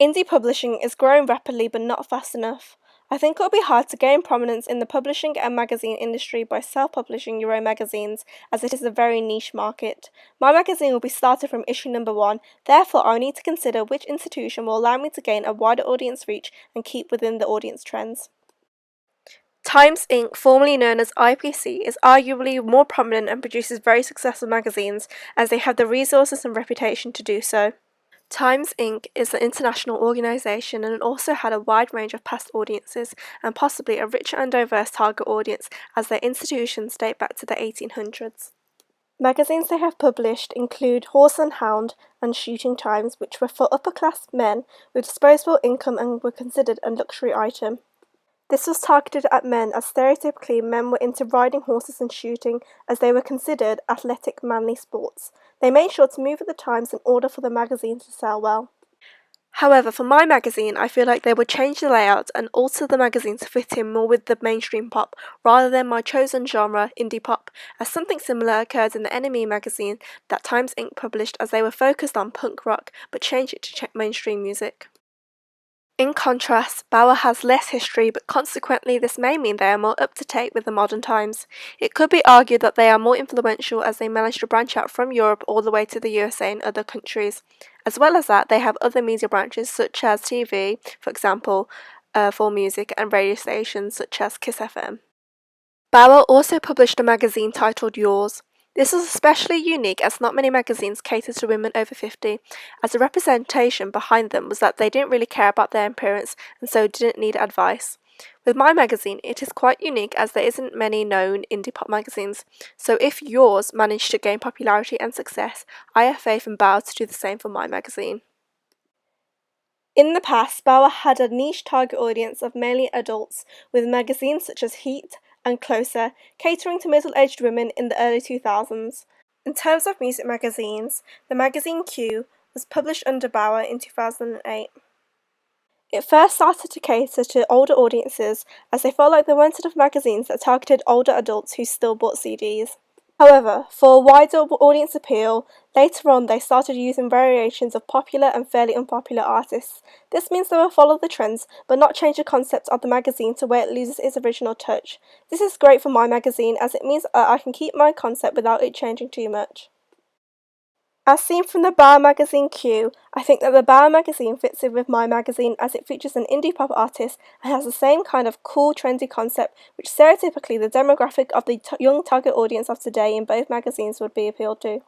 Indie publishing is growing rapidly but not fast enough. I think it will be hard to gain prominence in the publishing and magazine industry by self-publishing your own magazines, as it is a very niche market. My magazine will be started from issue number 1, therefore I will need to consider which institution will allow me to gain a wider audience reach and keep within the audience trends. Times Inc., formerly known as IPC, is arguably more prominent and produces very successful magazines, as they have the resources and reputation to do so. Times Inc. is an international organisation and also had a wide range of past audiences and possibly a richer and diverse target audience, as their institutions date back to the 1800s. Magazines they have published include Horse and Hound and Shooting Times, which were for upper-class men with disposable income and were considered a luxury item. This was targeted at men, as stereotypically men were into riding horses and shooting, as they were considered athletic, manly sports. They made sure to move with the times in order for the magazine to sell well. However, for my magazine, I feel like they would change the layout and alter the magazine to fit in more with the mainstream pop, rather than my chosen genre, indie pop, as something similar occurred in the NME magazine that Times Inc. published, as they were focused on punk rock, but changed it to mainstream music. In contrast, Bauer has less history, but consequently this may mean they are more up-to-date with the modern times. It could be argued that they are more influential, as they managed to branch out from Europe all the way to the USA and other countries. As well as that, they have other media branches such as TV, for example, for music, and radio stations such as Kiss FM. Bauer also published a magazine titled Yours. This was especially unique, as not many magazines cater to women over 50, as the representation behind them was that they didn't really care about their appearance and so didn't need advice. With my magazine, it is quite unique, as there isn't many known indie pop magazines, so if Yours managed to gain popularity and success, I have faith in Bauer to do the same for my magazine. In the past, Bauer had a niche target audience of mainly adults, with magazines such as Heat and Closer, catering to middle-aged women in the early 2000s. In terms of music magazines, the magazine Q was published under Bauer in 2008. It first started to cater to older audiences, as they felt like there weren't enough magazines that targeted older adults who still bought CDs. However, for a wider audience appeal, later on they started using variations of popular and fairly unpopular artists. This means they will follow the trends, but not change the concept of the magazine to where it loses its original touch. This is great for my magazine, as it means I can keep my concept without it changing too much. As seen from the Bauer magazine Q, I think that the Bauer magazine fits in with my magazine, as it features an indie pop artist and has the same kind of cool, trendy concept which stereotypically the demographic of the young target audience of today in both magazines would be appealed to.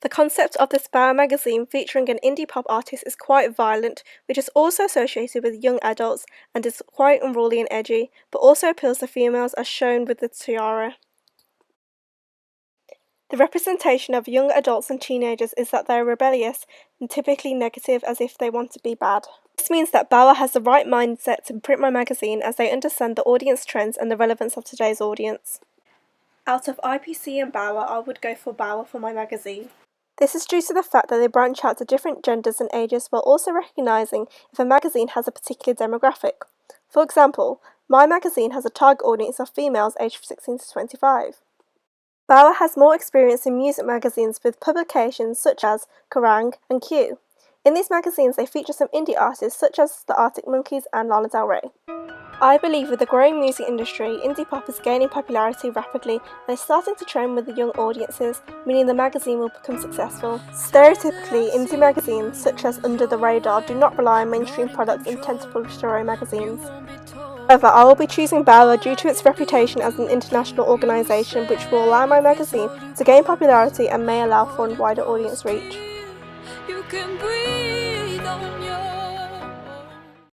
The concept of this Bauer magazine featuring an indie pop artist is quite violent, which is also associated with young adults and is quite unruly and edgy, but also appeals to females as shown with the tiara. The representation of young adults and teenagers is that they are rebellious and typically negative, as if they want to be bad. This means that Bauer has the right mindset to print my magazine, as they understand the audience trends and the relevance of today's audience. Out of IPC and Bauer, I would go for Bauer for my magazine. This is due to the fact that they branch out to different genders and ages, while also recognising if a magazine has a particular demographic. For example, my magazine has a target audience of females aged 16 to 25. Bauer has more experience in music magazines with publications such as Kerrang! And Q. In these magazines they feature some indie artists such as the Arctic Monkeys and Lana Del Rey. I believe with the growing music industry, indie pop is gaining popularity rapidly and is starting to trend with the young audiences, meaning the magazine will become successful. Stereotypically, indie magazines such as Under the Radar do not rely on mainstream products and tend to publish their own magazines. However, I will be choosing Bauer due to its reputation as an international organisation, which will allow my magazine to gain popularity and may allow for a wider audience reach. You can breathe on your